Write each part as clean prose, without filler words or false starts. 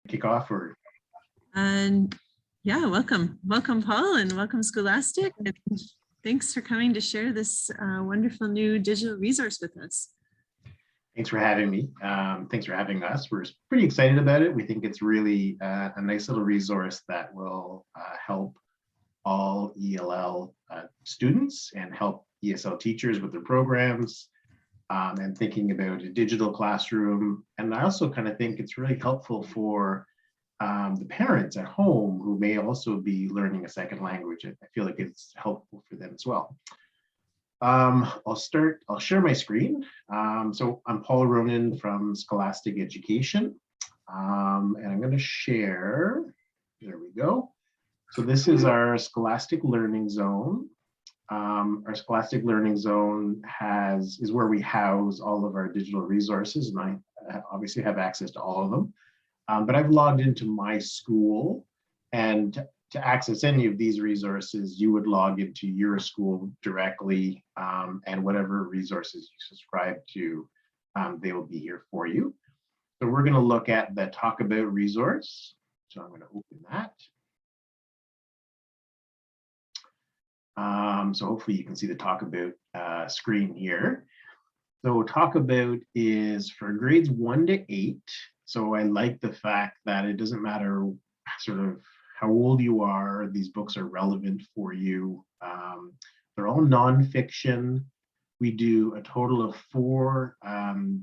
kick off or? And yeah, welcome, Paul, and welcome Scholastic. And thanks for coming to share this wonderful new digital resource with us. Thanks for having me. Thanks for having us. We're pretty excited about it. We think it's really a nice little resource that will help all ELL students and help ESL teachers with their programs and thinking about a digital classroom. And I also kind of think it's really helpful for the parents at home who may also be learning a second language. I feel like it's helpful for them as well. I'll share my screen. So I'm Paul Ronan from Scholastic Education. And I'm going to share, there we go. So this is our Scholastic Learning Zone. Our Scholastic Learning Zone is where we house all of our digital resources, and I obviously have access to all of them. But I've logged into my school, and to access any of these resources, you would log into your school directly, and whatever resources you subscribe to, they will be here for you. So we're going to look at the Talk About resource. So I'm going to open that. So hopefully you can see the Talk About screen here. So Talk About is for grades 1 to 8. So I like the fact that it doesn't matter sort of how old you are, these books are relevant for you. They're all nonfiction. We do a total of 4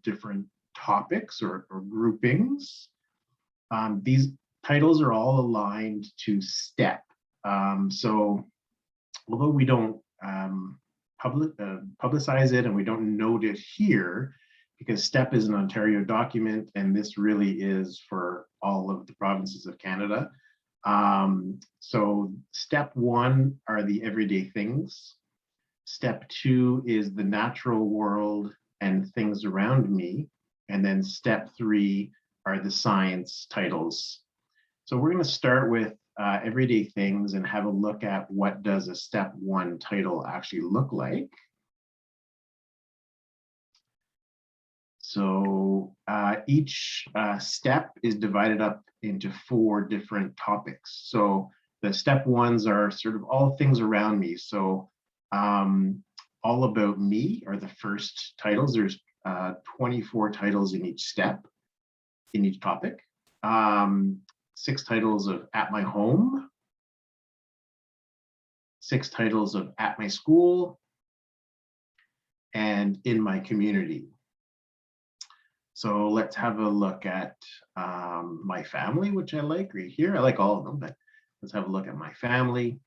different topics or groupings. These titles are all aligned to STEP. So although we don't publicize it and we don't note it here, because STEP is an Ontario document and this really is for all of the provinces of Canada. So step 1 are the everyday things. Step 2 is the natural world and things around me. And then step 3 are the science titles. So we're going to start with everyday things and have a look at what does a step 1 title actually look like. So each step is divided up into 4 different topics. So the step 1s are sort of all things around me. So all about me are the first titles. There's 24 titles in each step, in each topic. 6 titles of At My Home, 6 titles of At My School, and In My Community. So let's have a look at My Family, which I like right here. I like all of them, but let's have a look at My Family.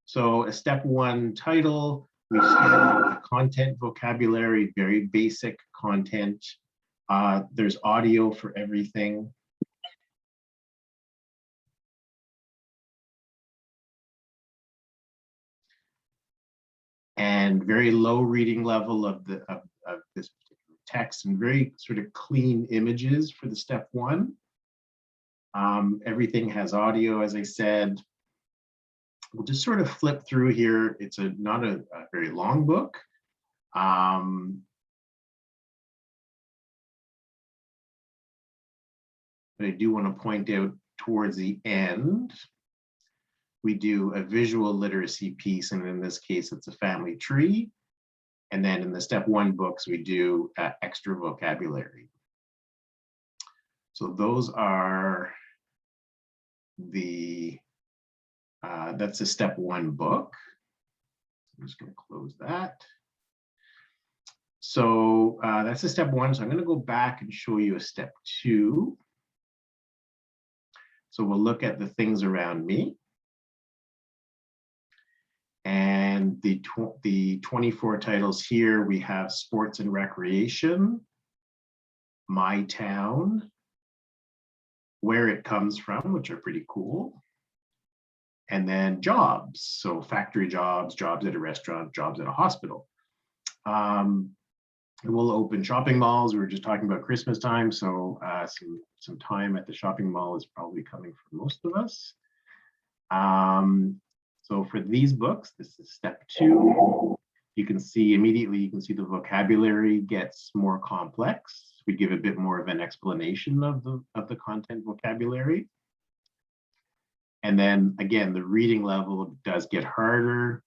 So a step 1 title, we start with the content vocabulary, very basic content. There's audio for everything. And very low reading level of this particular text, and very sort of clean images for the step 1. Everything has audio, as I said. We'll just sort of flip through here. It's not a very long book. But I do want to point out towards the end, we do a visual literacy piece, and in this case, it's a family tree. And then in the step 1 books, we do extra vocabulary. So those are that's a step 1 book. I'm just going to close that. So that's a step 1. So I'm going to go back and show you a step 2. So we'll look at the things around me. And the 24 titles here, we have sports and recreation, my town, where it comes from, which are pretty cool. And then jobs, so factory jobs, jobs at a restaurant, jobs at a hospital. We'll open shopping malls. We were just talking about Christmas time, so some time at the shopping mall is probably coming for most of us. So for these books, this is step 2. You can see immediately, you can see the vocabulary gets more complex. we give a bit more of an explanation of the content vocabulary. And then again, the reading level does get harder.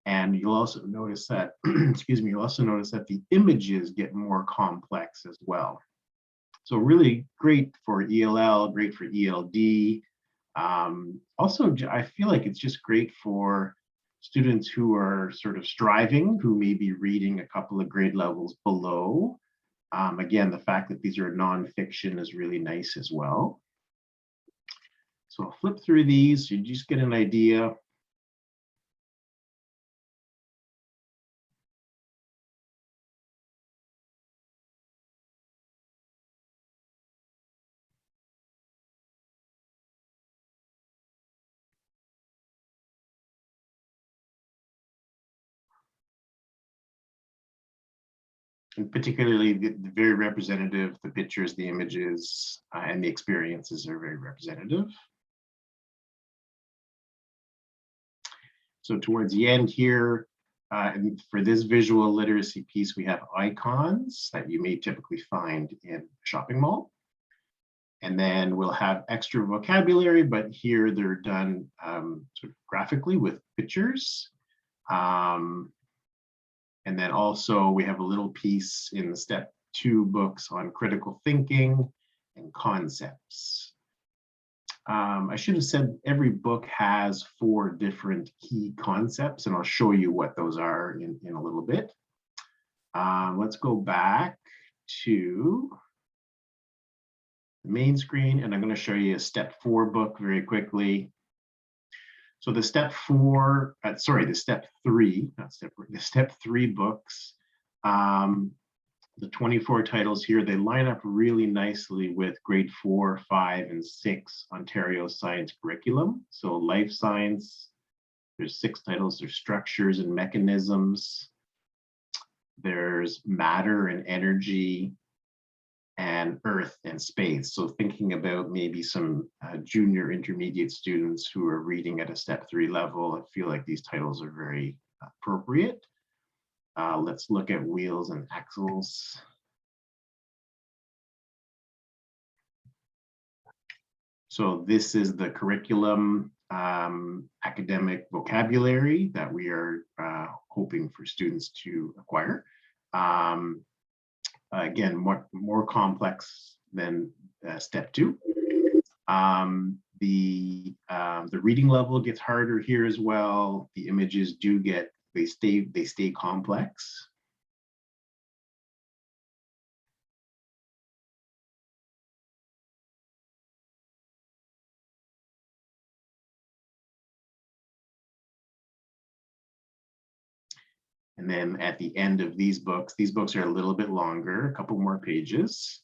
And you'll also notice that, excuse me, you'll also notice that the images get more complex as well. So really great for ELL, great for ELD. Also, I feel like it's just great for students who are sort of striving, who may be reading a couple of grade levels below. Again, the fact that these are nonfiction is really nice as well. So I'll flip through these, you just get an idea. And particularly the very representative, the pictures, the images, and the experiences are very representative. So towards the end here, and for this visual literacy piece, we have icons that you may typically find in a shopping mall. And then we'll have extra vocabulary, but here they're done sort of graphically with pictures. And then also we have a little piece in the step 2 books on critical thinking and concepts. I should have said every book has 4 different key concepts, and I'll show you what those are in a little bit. Let's go back to the main screen, and I'm going to show you a step 4 book very quickly. So the step 4, sorry, the step 3, not step 4, the step 3 books, the 24 titles here, they line up really nicely with grade 4, 5, and 6 Ontario science curriculum. So life science, there's 6 titles, there's structures and mechanisms, there's matter and energy, and earth and space. So thinking about maybe some junior intermediate students who are reading at a step 3 level, I feel like these titles are very appropriate. Let's look at wheels and axles. So this is the curriculum academic vocabulary that we are hoping for students to acquire. Again, more complex than step 2. The reading level gets harder here as well. The images do get, they stay complex. And then at the end of these books are a little bit longer, a couple more pages.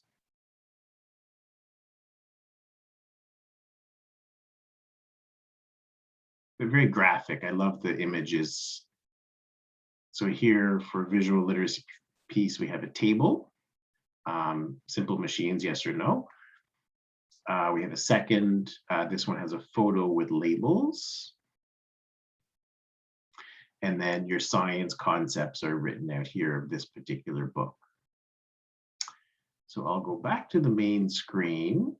They're very graphic. I love the images. So here for visual literacy piece, we have a table, simple machines, yes or no. We have a second, this one has a photo with labels. And then your science concepts are written out here of this particular book. So I'll go back to the main screen.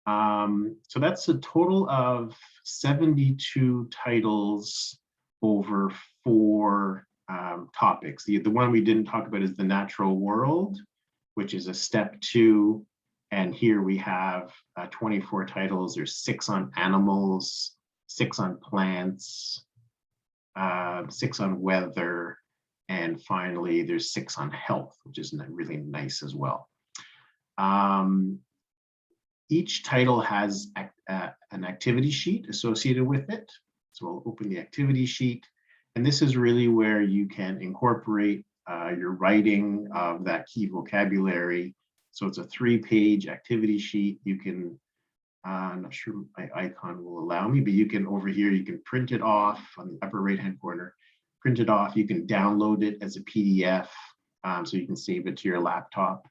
So that's a total of 72 titles over 4 topics. The one we didn't talk about is the natural world, which is a step 2. And here we have 24 titles. There's 6 on animals, 6 on plants, 6 on weather, and finally there's 6 on health, which is really nice as well. Each title has an activity sheet associated with it. So I'll open the activity sheet, and this is really where you can incorporate your writing of that key vocabulary. So it's a 3-page activity sheet. You can, I'm not sure my icon will allow me, but you can, over here, you can print it off on the upper right-hand corner, print it off. You can download it as a PDF, so you can save it to your laptop.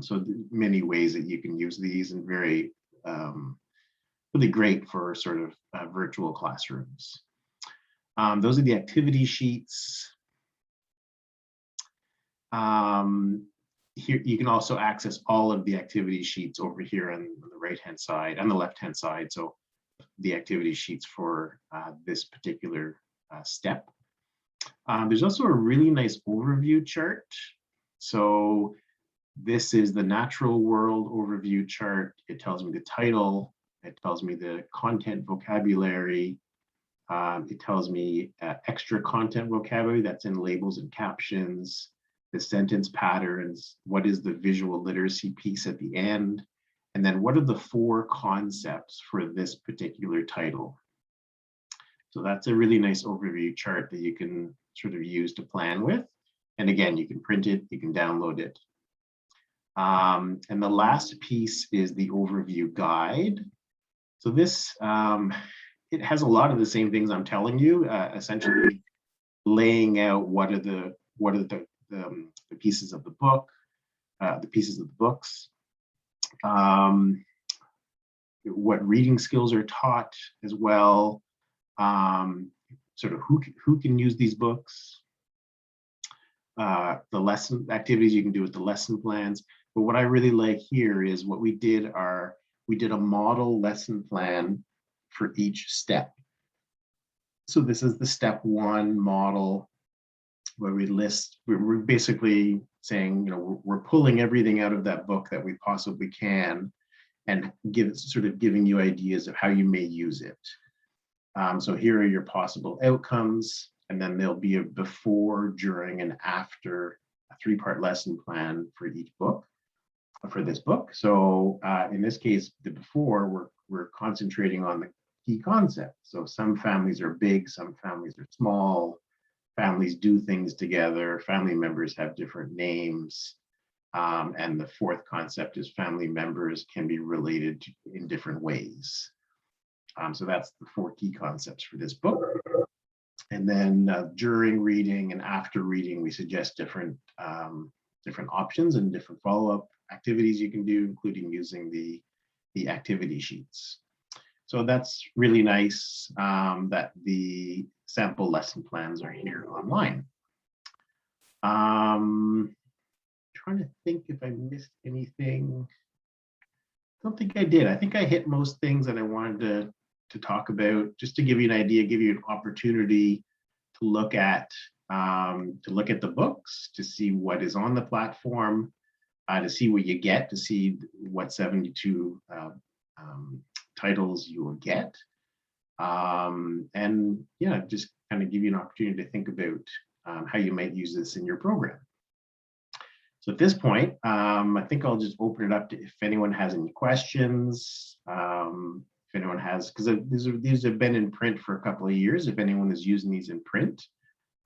So many ways that you can use these, and very, really great for sort of virtual classrooms. Those are the activity sheets. here you can also access all of the activity sheets over here on the right hand side, on the left hand side. So the activity sheets for this particular step. There's also a really nice overview chart. So this is the natural world overview chart. It tells me the title. It tells me the content vocabulary. It tells me extra content vocabulary that's in labels and captions, the sentence patterns, what is the visual literacy piece at the end, and then what are the 4 concepts for this particular title. So that's a really nice overview chart that you can sort of use to plan with. And again, you can print it, you can download it. And the last piece is the overview guide. So this, it has a lot of the same things I'm telling you, essentially laying out what are the pieces of the book, the pieces of the books, what reading skills are taught as well, sort of who can use these books, the lesson activities you can do with the lesson plans. But what I really like here is what we did a model lesson plan for each step. So this is the step 1 model where we list, we're basically saying, you know, we're pulling everything out of that book that we possibly can and sort of giving you ideas of how you may use it. So here are your possible outcomes, and then there'll be a before, during, and after a 3-part lesson plan for each book, for this book. So in this case, the before, we're concentrating on the key concepts. So some families are big, some families are small, families do things together, family members have different names. And the 4th concept is family members can be related in different ways. So that's the 4 key concepts for this book. And then during reading and after reading, we suggest different options and different follow-up activities you can do, including using the activity sheets. So that's really nice that the sample lesson plans are here online. Trying to think if I missed anything. I don't think I did. I think I hit most things that I wanted to talk about, just to give you an idea, give you an opportunity to look at the books, to see what is on the platform, to see what you get, to see what 72 titles you will get. And yeah, just kind of give you an opportunity to think about how you might use this in your program. So at this point, I think I'll just open it up to if anyone has any questions. If anyone has, because these have been in print for a couple of years. If anyone is using these in print,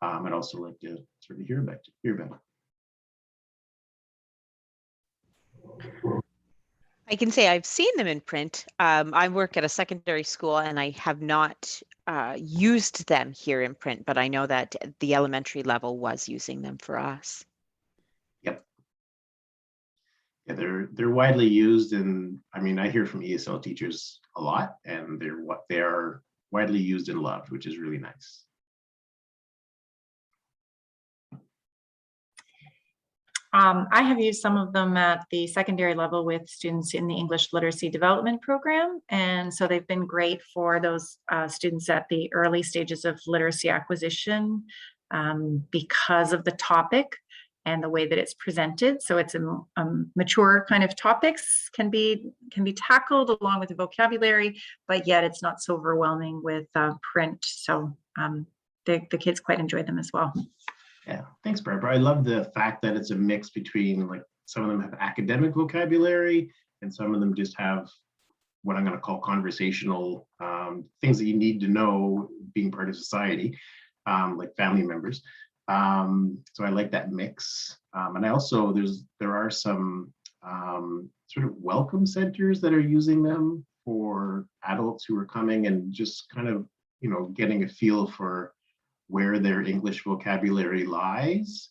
I'd also like to sort of hear about it. I can say I've seen them in print. I work at a secondary school and I have not used them here in print, but I know that the elementary level was using them for us. Yep. Yeah, they're widely used, and I mean, I hear from ESL teachers a lot, and they are widely used and loved, which is really nice. I have used some of them at the secondary level with students in the English Literacy Development Program. And so they've been great for those students at the early stages of literacy acquisition because of the topic and the way that it's presented. So it's a mature kind of topics can be tackled along with the vocabulary, but yet it's not so overwhelming with print. So the kids quite enjoy them as well. Yeah, thanks, Barbara. I love the fact that it's a mix between, like, some of them have academic vocabulary and some of them just have what I'm going to call conversational things that you need to know being part of society, like family members. So I like that mix. And I also, there are some sort of welcome centers that are using them for adults who are coming and just kind of, you know, getting a feel for where their English vocabulary lies.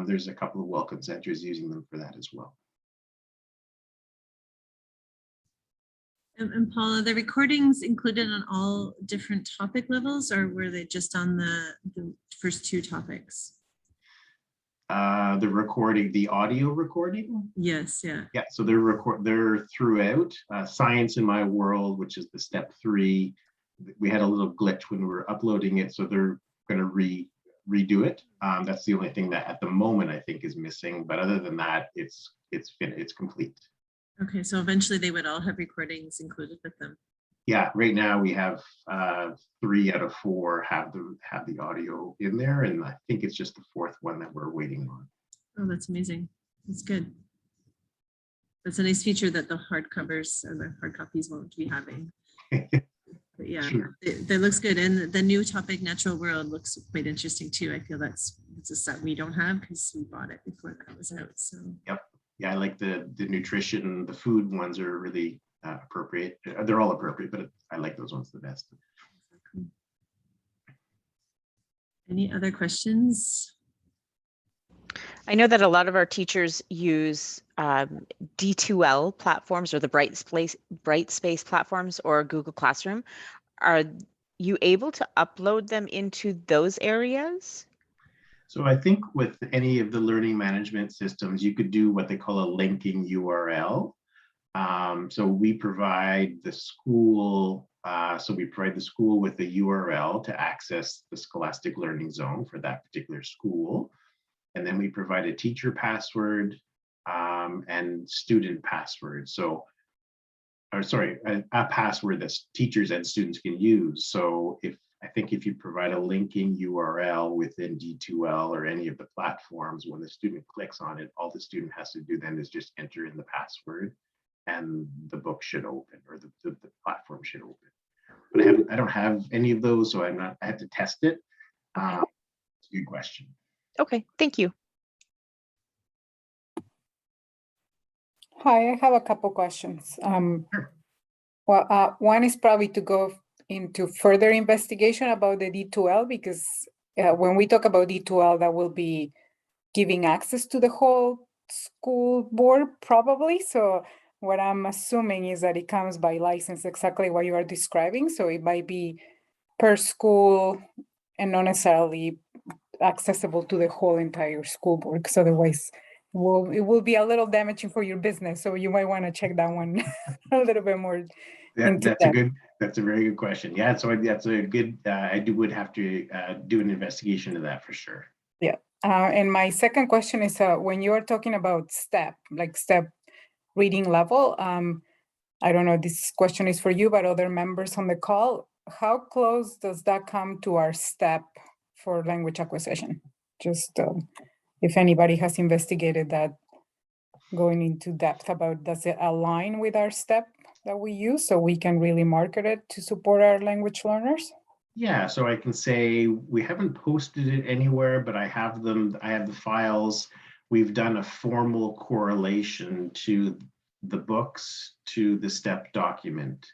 There's a couple of welcome centers using them for that as well. And Paula, the recordings included on all different topic levels, or were they just on the first 2 topics? The recording, the audio recording. Yes, yeah. Yeah, so they're throughout. Science in My World, which is the step 3. We had a little glitch when we were uploading it, so they're going to redo it. That's the only thing that at the moment I think is missing. But other than that, it's complete. Okay, so eventually they would all have recordings included with them. Yeah, right now we have 3 out of 4 have the audio in there, and I think it's just the 4th one that we're waiting on. Oh, that's amazing. That's good. That's a nice feature that the hard covers or the hard copies won't be having. But yeah, Sure. that looks good. And the new topic, Natural World, looks quite interesting too. I feel it's a set we don't have because we bought it before that was out. So Yep. Yeah, I like the nutrition, the food ones are really appropriate. They're all appropriate, but I like those ones the best. any other questions? I know that a lot of our teachers use D2L platforms or the Brightspace platforms or Google Classroom. Are you able to upload them into those areas? So I think with any of the learning management systems, you could do what they call a linking URL. So we provide the school, with the URL to access the Scholastic Learning Zone for that particular school. And then we provide a teacher password and student password. So, a password that teachers and students can use. So I think if you provide a linking URL within D2L or any of the platforms, when the student clicks on it, all the student has to do then is just enter in the password and the book should open, or the platform should open. But I don't have any of those, so I have to test it. It's a good question. Okay, thank you. Hi, I have a couple questions. Sure. Well, one is probably to go into further investigation about the D2L, because when we talk about D2L, that will be giving access to the whole school board probably. So what I'm assuming is that it comes by license, exactly what you are describing. So it might be per school and not necessarily accessible to the whole entire school board, because otherwise it will be a little damaging for your business. So you might want to check that one a little bit more. That's a very good question. Yeah, so that's a good, would have to do an investigation of that for sure. Yeah. And my second question is, when you're talking about step reading level, I don't know, this question is for you, but other members on the call, how close does that come to our step for language acquisition? Just if anybody has investigated that, going into depth about, does it align with our step that we use so we can really market it to support our language learners? Yeah, so I can say we haven't posted it anywhere, but I have the files. We've done a formal correlation to the books to the STEP document.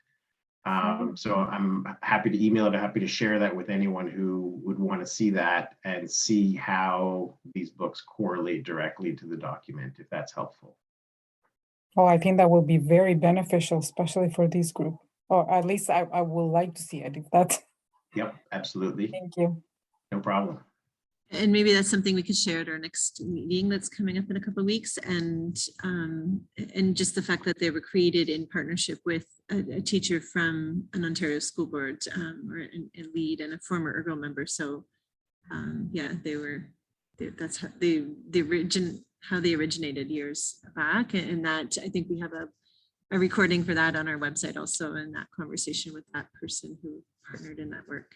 So I'm happy to email it, happy to share that with anyone who would want to see that and see how these books correlate directly to the document, if that's helpful. Oh, I think that will be very beneficial, especially for this group. Or at least I would like to see it if that's. Yep, absolutely. Thank you. No problem. And maybe that's something we could share at our next meeting that's coming up in a couple of weeks. And just the fact that they were created in partnership with a teacher from an Ontario school board, or a lead and a former Ergo member. So yeah, that's how how they originated years back. And that, I think we have a recording for that on our website also, in that conversation with that person who partnered in that work.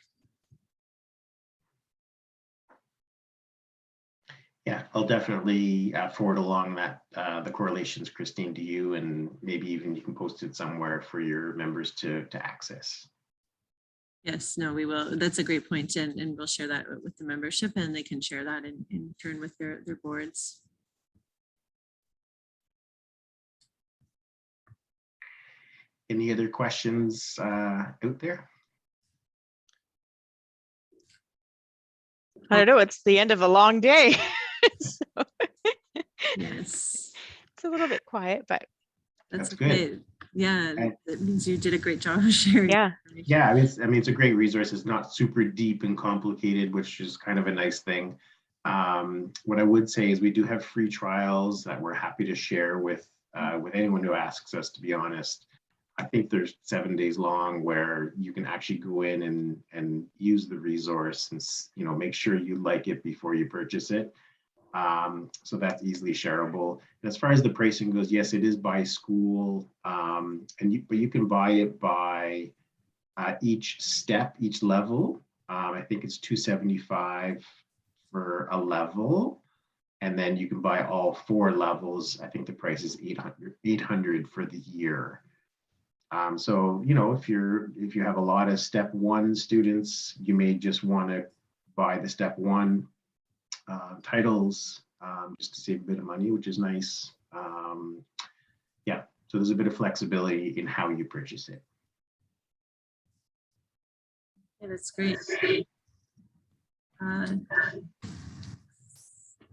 Yeah, I'll definitely forward along that the correlations, Christine, to you, and maybe even you can post it somewhere for your members to access. Yes, no, we will. That's a great point, and we'll share that with the membership, and they can share that in turn with their boards. Any other questions out there? I don't know, it's the end of a long day. So, Yes, it's a little bit quiet, but that's good. okay. Yeah, that means you did a great job of sharing. yeah. Yeah, I mean, it's a great resource. It's not super deep and complicated, which is kind of a nice thing. What I would say is we do have free trials that we're happy to share with anyone who asks us, to be honest. I think there's 7 days long where you can actually go in and use the resource and, you know, make sure you like it before you purchase it. So that's easily shareable. And as far as the pricing goes, yes, it is by school, but you can buy it by each step, each level. I think it's $275 for a level, and then you can buy all 4 levels. I think the price is $800 for the year. So, you know, if you have a lot of step 1 students, you may just want to buy the step 1 titles just to save a bit of money, which is nice. Yeah, so there's a bit of flexibility in how you purchase it. Yeah, that's great.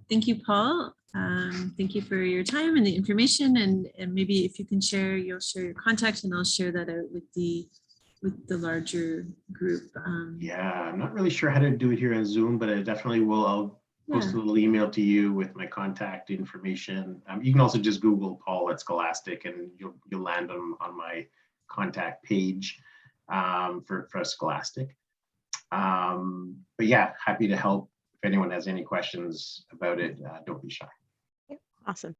Thank you, Paul. Thank you for your time and the information, and maybe if you can share, you'll share your contact and I'll share that out with the larger group. Yeah, I'm not really sure how to do it here on Zoom, but I definitely will. I'll post a little email to you with my contact information. You can also just Google Paul at Scholastic and you'll land on my contact page for Scholastic. But yeah, happy to help. If anyone has any questions about it, don't be shy. Awesome.